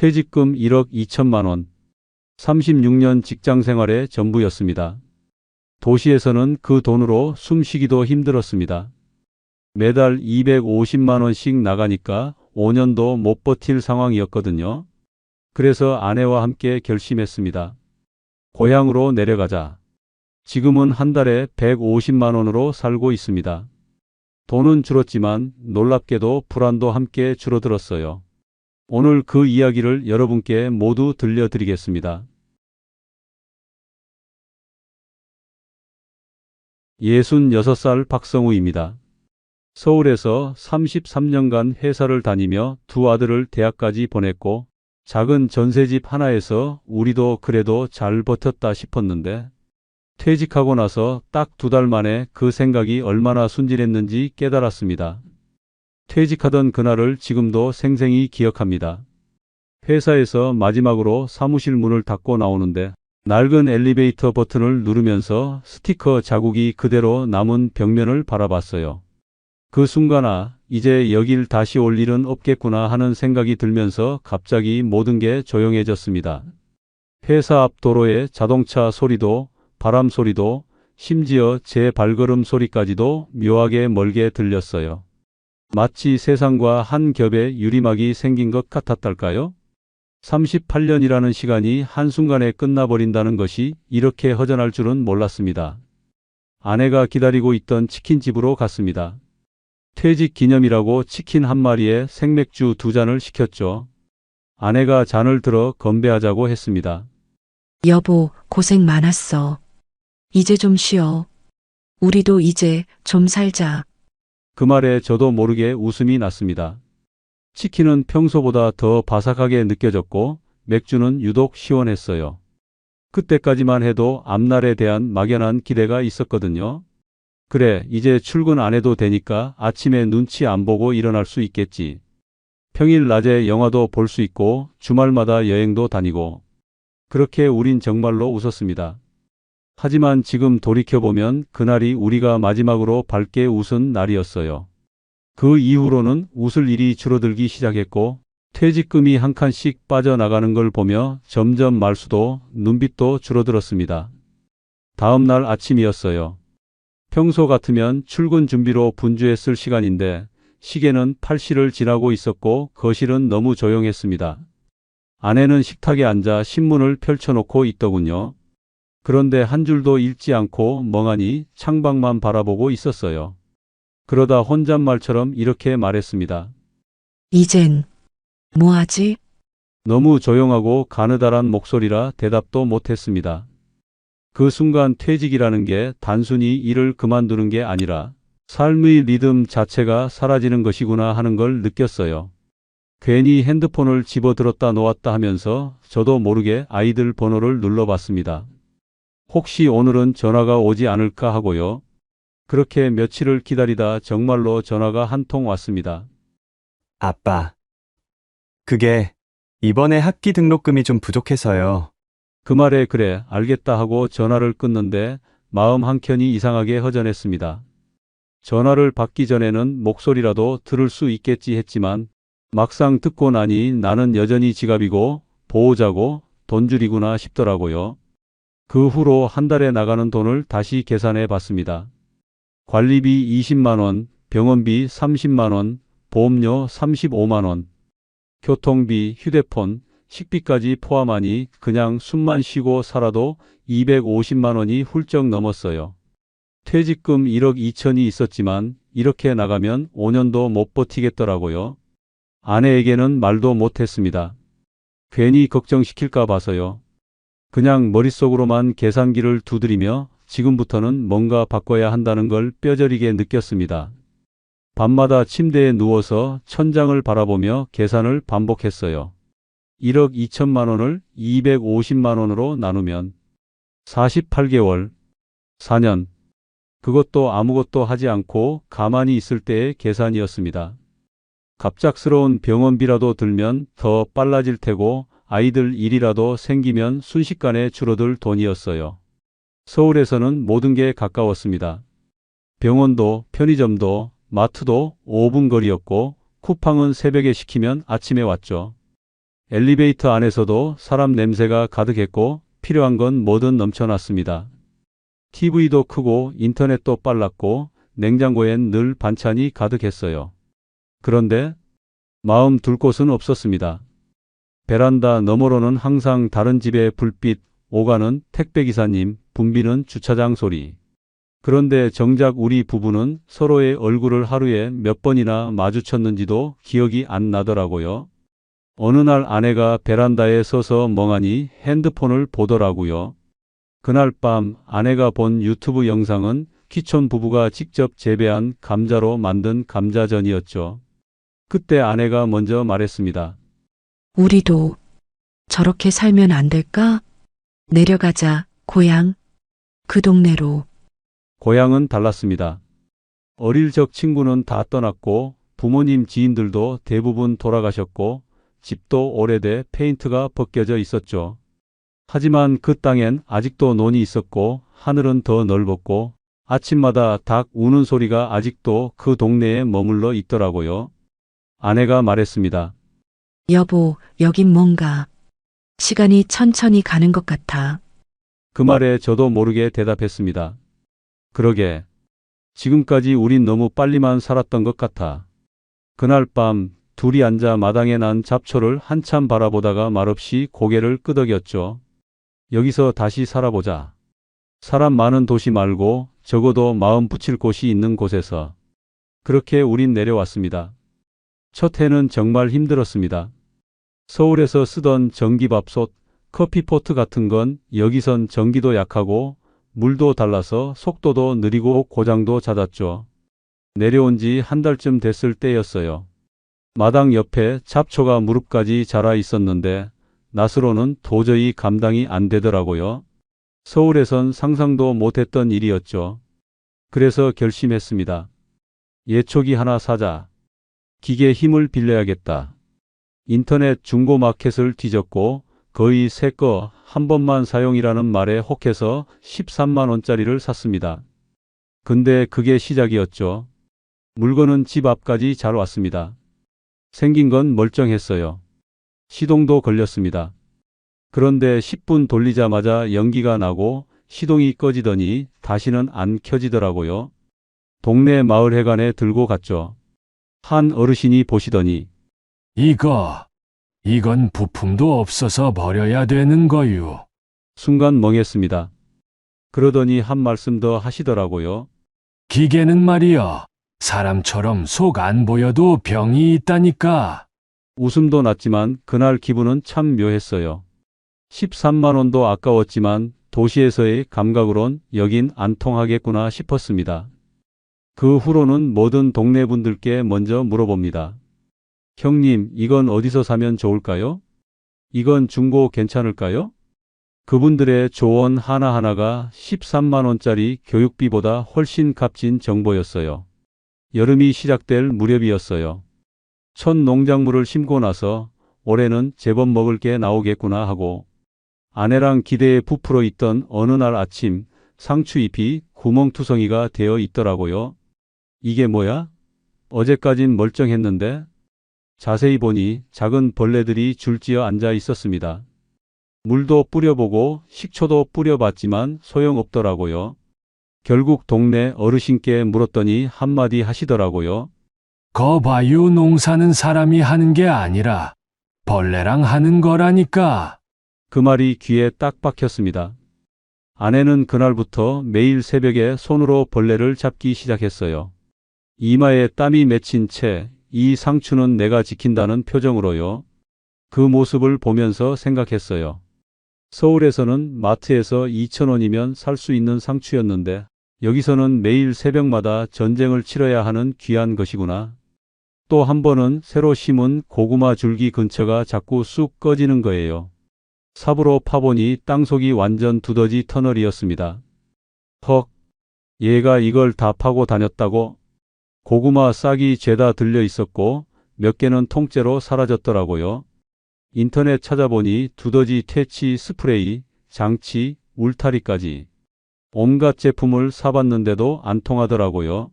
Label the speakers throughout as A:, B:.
A: 퇴직금 1억 2천만 원. 36년 직장 생활의 전부였습니다. 도시에서는 그 돈으로 숨쉬기도 힘들었습니다. 매달 250만 원씩 나가니까 5년도 못 버틸 상황이었거든요. 그래서 아내와 함께 결심했습니다. 고향으로 내려가자. 지금은 한 달에 150만 원으로 살고 있습니다. 돈은 줄었지만 놀랍게도 불안도 함께 줄어들었어요. 오늘 그 이야기를 여러분께 모두 들려드리겠습니다. 66살 박성우입니다. 서울에서 33년간 회사를 다니며 두 아들을 대학까지 보냈고 작은 전셋집 하나에서 우리도 그래도 잘 버텼다 싶었는데 퇴직하고 나서 딱 2달 만에 그 생각이 얼마나 순진했는지 깨달았습니다. 퇴직하던 그날을 지금도 생생히 기억합니다. 회사에서 마지막으로 사무실 문을 닫고 나오는데 낡은 엘리베이터 버튼을 누르면서 스티커 자국이 그대로 남은 벽면을 바라봤어요. 그 순간 이제 여길 다시 올 일은 없겠구나 하는 생각이 들면서 갑자기 모든 게 조용해졌습니다. 회사 앞 도로의 자동차 소리도 바람 소리도 심지어 제 발걸음 소리까지도 묘하게 멀게 들렸어요. 마치 세상과 한 겹의 유리막이 생긴 것 같았달까요? 38년이라는 시간이 한순간에 끝나버린다는 것이 이렇게 허전할 줄은 몰랐습니다. 아내가 기다리고 있던 치킨집으로 갔습니다. 퇴직 기념이라고 치킨 한 마리에 생맥주 2잔을 시켰죠. 아내가 잔을 들어 건배하자고 했습니다.
B: 여보, 고생 많았어. 이제 좀 쉬어. 우리도 이제 좀 살자.
A: 그 말에 저도 모르게 웃음이 났습니다. 치킨은 평소보다 더 바삭하게 느껴졌고 맥주는 유독 시원했어요. 그때까지만 해도 앞날에 대한 막연한 기대가 있었거든요. 그래, 이제 출근 안 해도 되니까 아침에 눈치 안 보고 일어날 수 있겠지. 평일 낮에 영화도 볼 수 있고 주말마다 여행도 다니고. 그렇게 우린 정말로 웃었습니다. 하지만 지금 돌이켜보면 그날이 우리가 마지막으로 밝게 웃은 날이었어요. 그 이후로는 웃을 일이 줄어들기 시작했고 퇴직금이 한 칸씩 빠져나가는 걸 보며 점점 말수도 눈빛도 줄어들었습니다. 다음 날 아침이었어요. 평소 같으면 출근 준비로 분주했을 시간인데 시계는 8시를 지나고 있었고 거실은 너무 조용했습니다. 아내는 식탁에 앉아 신문을 펼쳐놓고 있더군요. 그런데 한 줄도 읽지 않고 멍하니 창밖만 바라보고 있었어요. 그러다 혼잣말처럼 이렇게 말했습니다.
B: 이젠 뭐하지?
A: 너무 조용하고 가느다란 목소리라 대답도 못했습니다. 그 순간 퇴직이라는 게 단순히 일을 그만두는 게 아니라 삶의 리듬 자체가 사라지는 것이구나 하는 걸 느꼈어요. 괜히 핸드폰을 집어들었다 놓았다 하면서 저도 모르게 아이들 번호를 눌러봤습니다. 혹시 오늘은 전화가 오지 않을까 하고요. 그렇게 며칠을 기다리다 정말로 전화가 한 통 왔습니다.
C: 아빠, 그게 이번에 학기 등록금이 좀 부족해서요.
A: 그 말에 그래 알겠다 하고 전화를 끊는데 마음 한켠이 이상하게 허전했습니다. 전화를 받기 전에는 목소리라도 들을 수 있겠지 했지만 막상 듣고 나니 나는 여전히 지갑이고 보호자고 돈줄이구나 싶더라고요. 그 후로 한 달에 나가는 돈을 다시 계산해 봤습니다. 관리비 20만 원, 병원비 30만 원, 보험료 35만 원, 교통비, 휴대폰, 식비까지 포함하니 그냥 숨만 쉬고 살아도 250만 원이 훌쩍 넘었어요. 퇴직금 1억 2천이 있었지만 이렇게 나가면 5년도 못 버티겠더라고요. 아내에게는 말도 못했습니다. 괜히 걱정시킬까 봐서요. 그냥 머릿속으로만 계산기를 두드리며 지금부터는 뭔가 바꿔야 한다는 걸 뼈저리게 느꼈습니다. 밤마다 침대에 누워서 천장을 바라보며 계산을 반복했어요. 1억 2천만 원을 250만 원으로 나누면 48개월, 4년. 그것도 아무것도 하지 않고 가만히 있을 때의 계산이었습니다. 갑작스러운 병원비라도 들면 더 빨라질 테고 아이들 일이라도 생기면 순식간에 줄어들 돈이었어요. 서울에서는 모든 게 가까웠습니다. 병원도 편의점도 마트도 5분 거리였고 쿠팡은 새벽에 시키면 아침에 왔죠. 엘리베이터 안에서도 사람 냄새가 가득했고 필요한 건 뭐든 넘쳐났습니다. TV도 크고 인터넷도 빨랐고 냉장고엔 늘 반찬이 가득했어요. 그런데 마음 둘 곳은 없었습니다. 베란다 너머로는 항상 다른 집의 불빛, 오가는 택배기사님, 붐비는 주차장 소리. 그런데 정작 우리 부부는 서로의 얼굴을 하루에 몇 번이나 마주쳤는지도 기억이 안 나더라고요. 어느 날 아내가 베란다에 서서 멍하니 핸드폰을 보더라고요. 그날 밤 아내가 본 유튜브 영상은 키촌 부부가 직접 재배한 감자로 만든 감자전이었죠. 그때 아내가 먼저 말했습니다.
B: 우리도 저렇게 살면 안 될까? 내려가자, 고향. 그 동네로.
A: 고향은 달랐습니다. 어릴 적 친구는 다 떠났고 부모님 지인들도 대부분 돌아가셨고 집도 오래돼 페인트가 벗겨져 있었죠. 하지만 그 땅엔 아직도 논이 있었고 하늘은 더 넓었고 아침마다 닭 우는 소리가 아직도 그 동네에 머물러 있더라고요. 아내가 말했습니다.
B: 여보, 여긴 뭔가. 시간이 천천히 가는 것 같아.
A: 그 말에 저도 모르게 대답했습니다. 그러게. 지금까지 우린 너무 빨리만 살았던 것 같아. 그날 밤 둘이 앉아 마당에 난 잡초를 한참 바라보다가 말없이 고개를 끄덕였죠. 여기서 다시 살아보자. 사람 많은 도시 말고 적어도 마음 붙일 곳이 있는 곳에서. 그렇게 우린 내려왔습니다. 첫 해는 정말 힘들었습니다. 서울에서 쓰던 전기밥솥, 커피포트 같은 건 여기선 전기도 약하고 물도 달라서 속도도 느리고 고장도 잦았죠. 내려온 지 한 달쯤 됐을 때였어요. 마당 옆에 잡초가 무릎까지 자라 있었는데 낫으로는 도저히 감당이 안 되더라고요. 서울에선 상상도 못했던 일이었죠. 그래서 결심했습니다. 예초기 하나 사자. 기계 힘을 빌려야겠다. 인터넷 중고 마켓을 뒤졌고 거의 새 거 한 번만 사용이라는 말에 혹해서 13만 원짜리를 샀습니다. 근데 그게 시작이었죠. 물건은 집 앞까지 잘 왔습니다. 생긴 건 멀쩡했어요. 시동도 걸렸습니다. 그런데 10분 돌리자마자 연기가 나고 시동이 꺼지더니 다시는 안 켜지더라고요. 동네 마을회관에 들고 갔죠. 한 어르신이 보시더니
D: 이건 부품도 없어서 버려야 되는 거유.
A: 순간 멍했습니다. 그러더니 한 말씀 더 하시더라고요.
D: 기계는 말이여, 사람처럼 속 안 보여도 병이 있다니까.
A: 웃음도 났지만 그날 기분은 참 묘했어요. 13만 원도 아까웠지만 도시에서의 감각으론 여긴 안 통하겠구나 싶었습니다. 그 후로는 모든 동네 분들께 먼저 물어봅니다. 형님, 이건 어디서 사면 좋을까요? 이건 중고 괜찮을까요? 그분들의 조언 하나하나가 13만 원짜리 교육비보다 훨씬 값진 정보였어요. 여름이 시작될 무렵이었어요. 첫 농작물을 심고 나서 올해는 제법 먹을 게 나오겠구나 하고 아내랑 기대에 부풀어 있던 어느 날 아침 상추잎이 구멍투성이가 되어 있더라고요. 이게 뭐야? 어제까진 멀쩡했는데 자세히 보니 작은 벌레들이 줄지어 앉아 있었습니다. 물도 뿌려보고 식초도 뿌려봤지만 소용없더라고요. 결국 동네 어르신께 물었더니 한마디 하시더라고요.
D: 거 봐요, 농사는 사람이 하는 게 아니라 벌레랑 하는 거라니까.
A: 그 말이 귀에 딱 박혔습니다. 아내는 그날부터 매일 새벽에 손으로 벌레를 잡기 시작했어요. 이마에 땀이 맺힌 채 이 상추는 내가 지킨다는 표정으로요. 그 모습을 보면서 생각했어요. 서울에서는 마트에서 2,000원이면 살 수 있는 상추였는데 여기서는 매일 새벽마다 전쟁을 치러야 하는 귀한 것이구나. 또 한 번은 새로 심은 고구마 줄기 근처가 자꾸 쑥 꺼지는 거예요. 삽으로 파보니 땅속이 완전 두더지 터널이었습니다. 헉, 얘가 이걸 다 파고 다녔다고? 고구마 싹이 죄다 들려 있었고 몇 개는 통째로 사라졌더라고요. 인터넷 찾아보니 두더지 퇴치 스프레이, 장치, 울타리까지 온갖 제품을 사봤는데도 안 통하더라고요.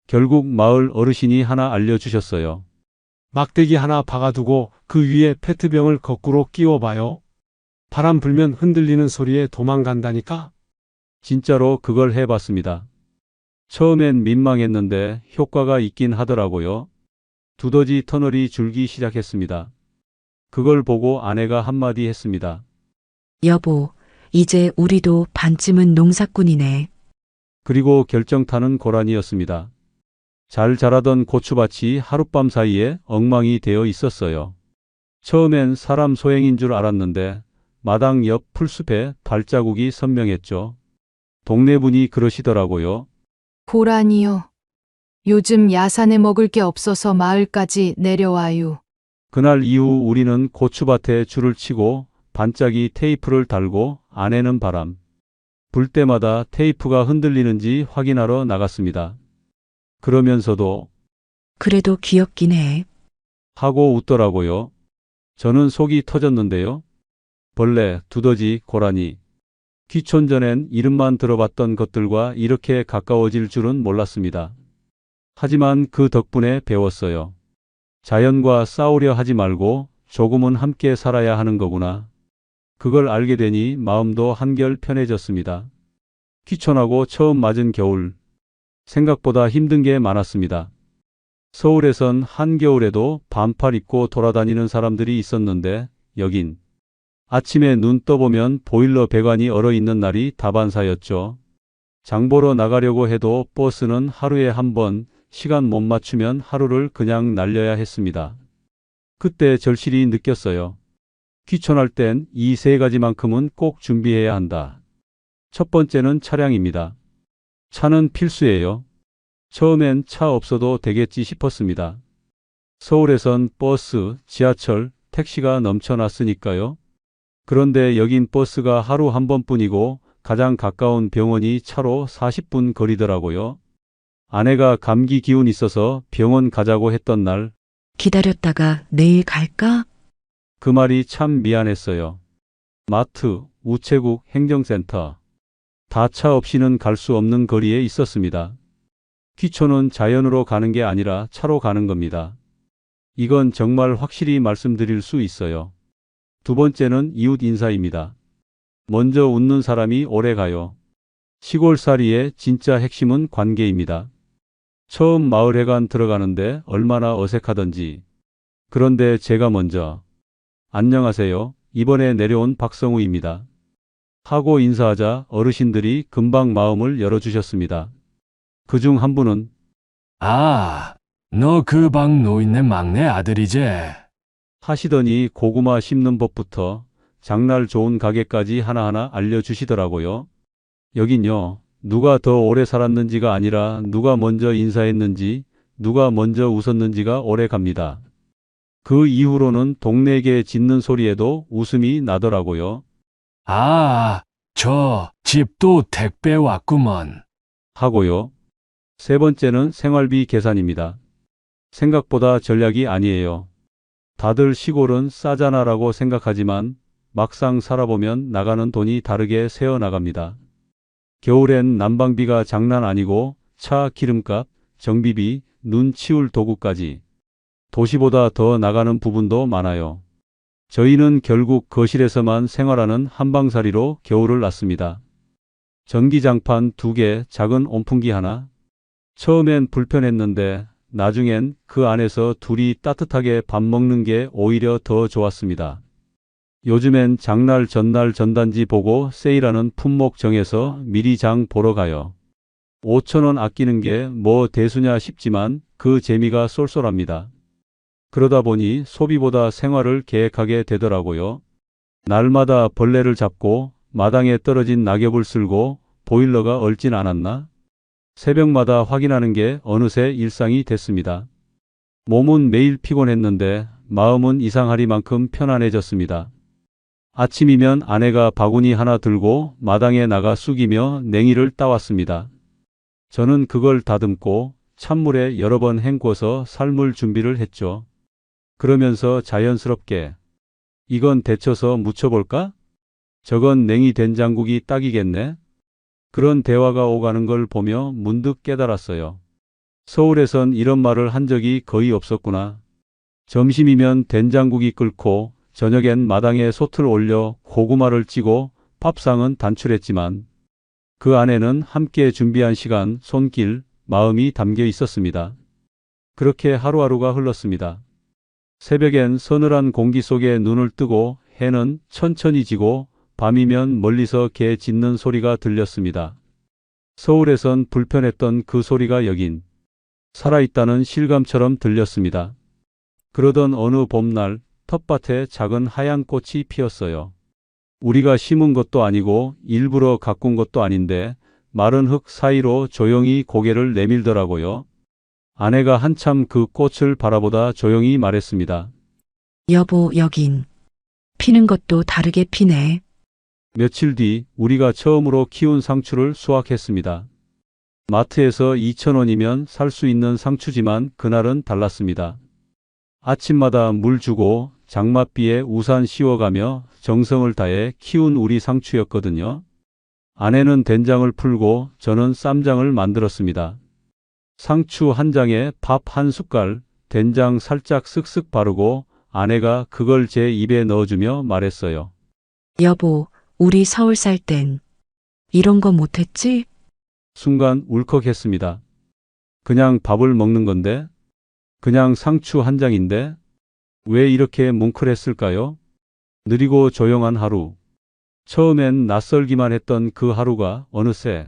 A: 결국 마을 어르신이 하나 알려주셨어요.
E: 막대기 하나 박아두고 그 위에 페트병을 거꾸로 끼워봐요. 바람 불면 흔들리는 소리에 도망간다니까?
A: 진짜로 그걸 해봤습니다. 처음엔 민망했는데 효과가 있긴 하더라고요. 두더지 터널이 줄기 시작했습니다. 그걸 보고 아내가 한마디 했습니다.
B: 여보, 이제 우리도 반쯤은 농사꾼이네.
A: 그리고 결정타는 고란이었습니다. 잘 자라던 고추밭이 하룻밤 사이에 엉망이 되어 있었어요. 처음엔 사람 소행인 줄 알았는데 마당 옆 풀숲에 발자국이 선명했죠. 동네 분이 그러시더라고요.
F: 고란이요. 요즘 야산에 먹을 게 없어서 마을까지 내려와요.
A: 그날 이후 우리는 고추밭에 줄을 치고 반짝이 테이프를 달고 아내는 바람 불 때마다 테이프가 흔들리는지 확인하러 나갔습니다. 그러면서도
B: 그래도 귀엽긴 해.
A: 하고 웃더라고요. 저는 속이 터졌는데요. 벌레, 두더지, 고라니. 귀촌 전엔 이름만 들어봤던 것들과 이렇게 가까워질 줄은 몰랐습니다. 하지만 그 덕분에 배웠어요. 자연과 싸우려 하지 말고 조금은 함께 살아야 하는 거구나. 그걸 알게 되니 마음도 한결 편해졌습니다. 귀촌하고 처음 맞은 겨울. 생각보다 힘든 게 많았습니다. 서울에선 한겨울에도 반팔 입고 돌아다니는 사람들이 있었는데 여긴 아침에 눈 떠보면 보일러 배관이 얼어있는 날이 다반사였죠. 장보러 나가려고 해도 버스는 하루에 한 번, 시간 못 맞추면 하루를 그냥 날려야 했습니다. 그때 절실히 느꼈어요. 귀촌할 땐 이 세 가지만큼은 꼭 준비해야 한다. 첫 번째는 차량입니다. 차는 필수예요. 처음엔 차 없어도 되겠지 싶었습니다. 서울에선 버스, 지하철, 택시가 넘쳐났으니까요. 그런데 여긴 버스가 하루 한 번뿐이고 가장 가까운 병원이 차로 40분 거리더라고요. 아내가 감기 기운 있어서 병원 가자고 했던 날,
B: 기다렸다가 내일 갈까?
A: 그 말이 참 미안했어요. 마트, 우체국, 행정센터. 다 차 없이는 갈 수 없는 거리에 있었습니다. 귀촌은 자연으로 가는 게 아니라 차로 가는 겁니다. 이건 정말 확실히 말씀드릴 수 있어요. 두 번째는 이웃 인사입니다. 먼저 웃는 사람이 오래 가요. 시골살이의 진짜 핵심은 관계입니다. 처음 마을회관 들어가는데 얼마나 어색하던지. 그런데 제가 먼저 안녕하세요. 이번에 내려온 박성우입니다. 하고 인사하자 어르신들이 금방 마음을 열어주셨습니다. 그중 한 분은
D: 아, 너 그 방 노인네 막내 아들이지?
A: 하시더니 고구마 심는 법부터 장날 좋은 가게까지 하나하나 알려주시더라고요. 여긴요, 누가 더 오래 살았는지가 아니라 누가 먼저 인사했는지, 누가 먼저 웃었는지가 오래 갑니다. 그 이후로는 동네에 짖는 소리에도 웃음이 나더라고요.
D: 아, 저 집도 택배 왔구먼.
A: 하고요. 세 번째는 생활비 계산입니다. 생각보다 전략이 아니에요. 다들 시골은 싸잖아라고 생각하지만 막상 살아보면 나가는 돈이 다르게 새어나갑니다. 겨울엔 난방비가 장난 아니고 차 기름값, 정비비, 눈 치울 도구까지 도시보다 더 나가는 부분도 많아요. 저희는 결국 거실에서만 생활하는 한방살이로 겨울을 났습니다. 전기장판 2개, 작은 온풍기 하나. 처음엔 불편했는데 나중엔 그 안에서 둘이 따뜻하게 밥 먹는 게 오히려 더 좋았습니다. 요즘엔 장날 전날 전단지 보고 세일하는 품목 정해서 미리 장 보러 가요. 5,000원 아끼는 게 뭐 대수냐 싶지만 그 재미가 쏠쏠합니다. 그러다 보니 소비보다 생활을 계획하게 되더라고요. 날마다 벌레를 잡고 마당에 떨어진 낙엽을 쓸고 보일러가 얼진 않았나? 새벽마다 확인하는 게 어느새 일상이 됐습니다. 몸은 매일 피곤했는데 마음은 이상하리만큼 편안해졌습니다. 아침이면 아내가 바구니 하나 들고 마당에 나가 쑥이며 냉이를 따왔습니다. 저는 그걸 다듬고 찬물에 여러 번 헹궈서 삶을 준비를 했죠. 그러면서 자연스럽게 이건 데쳐서 무쳐볼까? 저건 냉이 된장국이 딱이겠네? 그런 대화가 오가는 걸 보며 문득 깨달았어요. 서울에선 이런 말을 한 적이 거의 없었구나. 점심이면 된장국이 끓고 저녁엔 마당에 솥을 올려 고구마를 찌고 밥상은 단출했지만 그 안에는 함께 준비한 시간, 손길, 마음이 담겨 있었습니다. 그렇게 하루하루가 흘렀습니다. 새벽엔 서늘한 공기 속에 눈을 뜨고 해는 천천히 지고 밤이면 멀리서 개 짖는 소리가 들렸습니다. 서울에선 불편했던 그 소리가 여긴 살아있다는 실감처럼 들렸습니다. 그러던 어느 봄날 텃밭에 작은 하얀 꽃이 피었어요. 우리가 심은 것도 아니고 일부러 가꾼 것도 아닌데 마른 흙 사이로 조용히 고개를 내밀더라고요. 아내가 한참 그 꽃을 바라보다 조용히 말했습니다.
B: 여보, 여긴 피는 것도 다르게 피네.
A: 며칠 뒤 우리가 처음으로 키운 상추를 수확했습니다. 마트에서 2,000원이면 살 수 있는 상추지만 그날은 달랐습니다. 아침마다 물 주고 장맛비에 우산 씌워가며 정성을 다해 키운 우리 상추였거든요. 아내는 된장을 풀고 저는 쌈장을 만들었습니다. 상추 한 장에 밥 한 숟갈, 된장 살짝 쓱쓱 바르고 아내가 그걸 제 입에 넣어주며 말했어요.
B: 여보, 우리 서울 살 땐 이런 거 못했지?
A: 순간 울컥했습니다. 그냥 밥을 먹는 건데, 그냥 상추 한 장인데, 왜 이렇게 뭉클했을까요? 느리고 조용한 하루. 처음엔 낯설기만 했던 그 하루가 어느새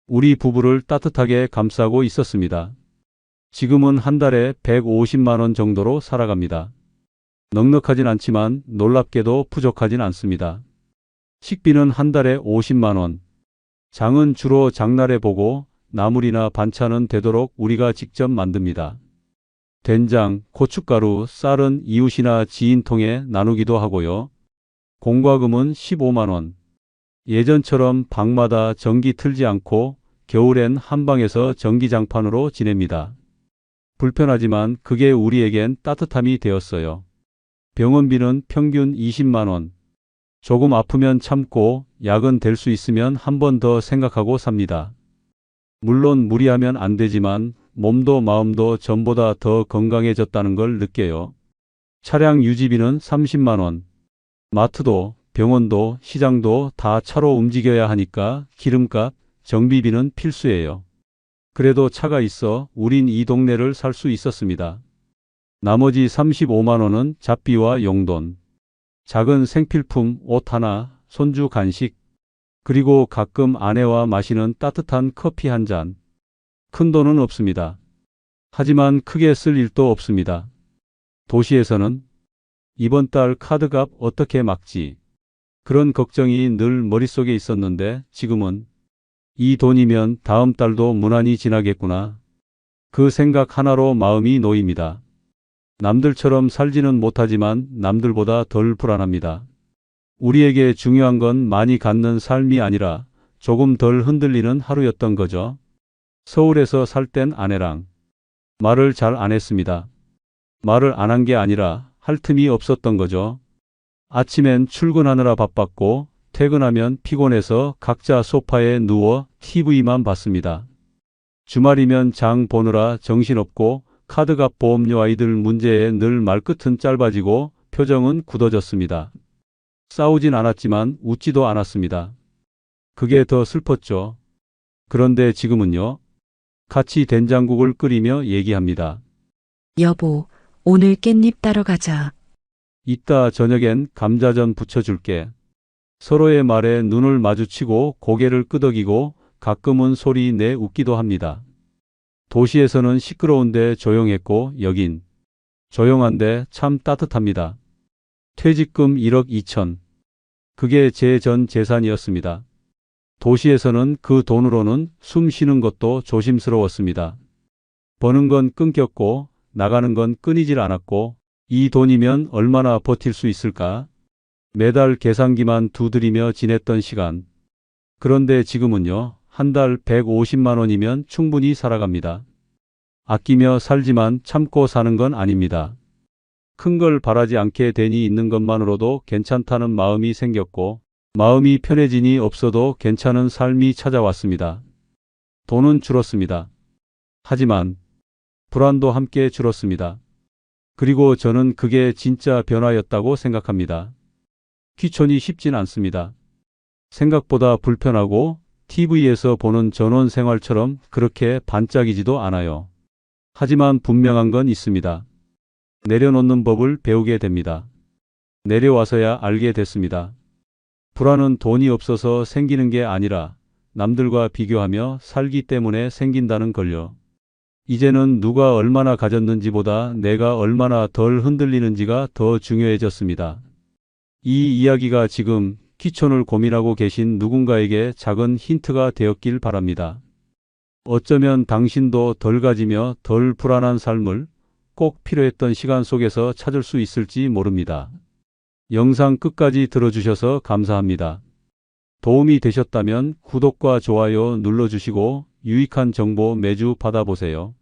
A: 우리 부부를 따뜻하게 감싸고 있었습니다. 지금은 한 달에 150만 원 정도로 살아갑니다. 넉넉하진 않지만 놀랍게도 부족하진 않습니다. 식비는 한 달에 50만 원. 장은 주로 장날에 보고 나물이나 반찬은 되도록 우리가 직접 만듭니다. 된장, 고춧가루, 쌀은 이웃이나 지인 통해 나누기도 하고요. 공과금은 15만 원. 예전처럼 방마다 전기 틀지 않고 겨울엔 한방에서 전기장판으로 지냅니다. 불편하지만 그게 우리에겐 따뜻함이 되었어요. 병원비는 평균 20만 원. 조금 아프면 참고 약은 될 수 있으면 한 번 더 생각하고 삽니다. 물론 무리하면 안 되지만 몸도 마음도 전보다 더 건강해졌다는 걸 느껴요. 차량 유지비는 30만 원. 마트도 병원도 시장도 다 차로 움직여야 하니까 기름값, 정비비는 필수예요. 그래도 차가 있어 우린 이 동네를 살 수 있었습니다. 나머지 35만 원은 잡비와 용돈. 작은 생필품, 옷 하나, 손주 간식, 그리고 가끔 아내와 마시는 따뜻한 커피 한 잔. 큰 돈은 없습니다. 하지만 크게 쓸 일도 없습니다. 도시에서는 이번 달 카드값 어떻게 막지? 그런 걱정이 늘 머릿속에 있었는데 지금은 이 돈이면 다음 달도 무난히 지나겠구나. 그 생각 하나로 마음이 놓입니다. 남들처럼 살지는 못하지만 남들보다 덜 불안합니다. 우리에게 중요한 건 많이 갖는 삶이 아니라 조금 덜 흔들리는 하루였던 거죠. 서울에서 살 땐 아내랑 말을 잘 안 했습니다. 말을 안 한 게 아니라 할 틈이 없었던 거죠. 아침엔 출근하느라 바빴고 퇴근하면 피곤해서 각자 소파에 누워 TV만 봤습니다. 주말이면 장 보느라 정신없고 카드값 보험료 아이들 문제에 늘 말끝은 짧아지고 표정은 굳어졌습니다. 싸우진 않았지만 웃지도 않았습니다. 그게 더 슬펐죠. 그런데 지금은요. 같이 된장국을 끓이며 얘기합니다.
B: 여보, 오늘 깻잎 따러 가자.
A: 이따 저녁엔 감자전 부쳐줄게. 서로의 말에 눈을 마주치고 고개를 끄덕이고 가끔은 소리 내 웃기도 합니다. 도시에서는 시끄러운데 조용했고 여긴 조용한데 참 따뜻합니다. 퇴직금 1억 2천. 그게 제 전 재산이었습니다. 도시에서는 그 돈으로는 숨 쉬는 것도 조심스러웠습니다. 버는 건 끊겼고 나가는 건 끊이질 않았고 이 돈이면 얼마나 버틸 수 있을까? 매달 계산기만 두드리며 지냈던 시간. 그런데 지금은요. 한 달 150만 원이면 충분히 살아갑니다. 아끼며 살지만 참고 사는 건 아닙니다. 큰 걸 바라지 않게 되니 있는 것만으로도 괜찮다는 마음이 생겼고 마음이 편해지니 없어도 괜찮은 삶이 찾아왔습니다. 돈은 줄었습니다. 하지만 불안도 함께 줄었습니다. 그리고 저는 그게 진짜 변화였다고 생각합니다. 귀촌이 쉽진 않습니다. 생각보다 불편하고 TV에서 보는 전원 생활처럼 그렇게 반짝이지도 않아요. 하지만 분명한 건 있습니다. 내려놓는 법을 배우게 됩니다. 내려와서야 알게 됐습니다. 불안은 돈이 없어서 생기는 게 아니라 남들과 비교하며 살기 때문에 생긴다는 걸요. 이제는 누가 얼마나 가졌는지보다 내가 얼마나 덜 흔들리는지가 더 중요해졌습니다. 이 이야기가 지금 귀촌을 고민하고 계신 누군가에게 작은 힌트가 되었길 바랍니다. 어쩌면 당신도 덜 가지며 덜 불안한 삶을 꼭 필요했던 시간 속에서 찾을 수 있을지 모릅니다. 영상 끝까지 들어주셔서 감사합니다. 도움이 되셨다면 구독과 좋아요 눌러주시고 유익한 정보 매주 받아보세요.